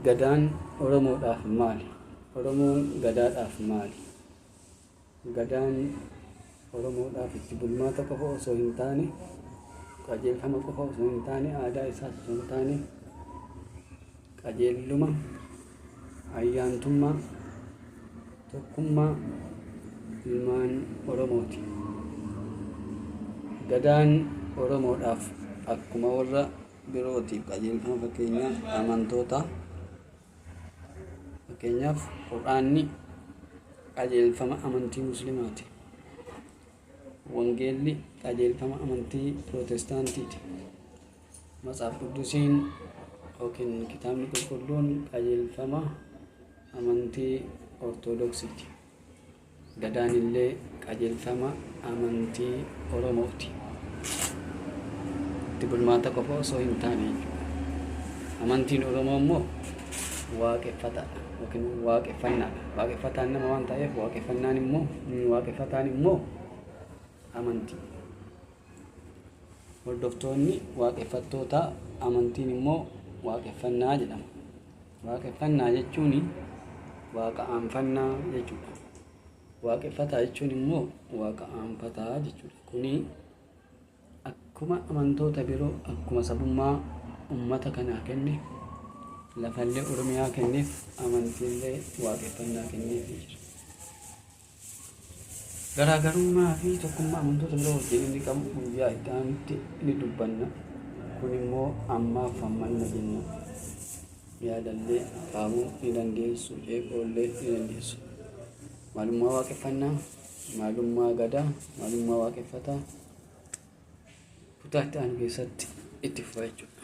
Gadaan Oromoodhaaf maali? Oromoon gadaadhaaf maali? Gadaan Oromoodhaaf itti bulmaata qofa osoo hin taane, qajeelfama qofa osoo hin taane, aadaa isaas osoo hin taane, qajeeluma, ayyaantummaa, tokkummaa ilmaan Oromooti. Gadaan Oromoodhaaf akkuma warra birootiif qajeelfama fakkeenyaaf amantoota. Fakkeenyaaf Quraanni qajeelfama amantii Muslimaati. Wangeelli qajeelfama amantii Pirootestaantiiti. Matsaaf Quddusiin yookiin kitaabni qulqulluun qajeelfama amantii Ortodoksiiti. Gadaan illee qajeelfama amantii Oromooti. Itti bulmaata qofa osoo hin taane amantiin Oromoo immoo waaqeffataadha yookiin waaqeffannaadha. Waaqeffataan nama waan ta'eef waaqeffataan immoo amantii. Hordoftoonni waaqeffattoota amantiin immoo waaqeffannaa jedhama. Waaqeffannaa jechuun waaqa aanfannaa jechuudha. Waaqeffataa jechuun immoo waaqa aanfataa jechuudha. Kuni akkuma amantoota biroo akkuma sabummaa uummata kanaa kenne lafallee Oromiyaa kenneef amantiillee waaqeffannaa kenneef jira. Garaagarummaa fi tokkummaa amantoota biroo wajjin inni qabu guyyaa itti aanutti ni dubbanna. Kun immoo ammaaf hammanna jenna. Yaadallee qaamuu ni dandeessu, jeeqollee ni dandeessu. Maalummaa waaqeffannaa, maalummaa gadaa, maalummaa waaqeffataa kutaa itti aanu keessatti itti fufa jechuudha.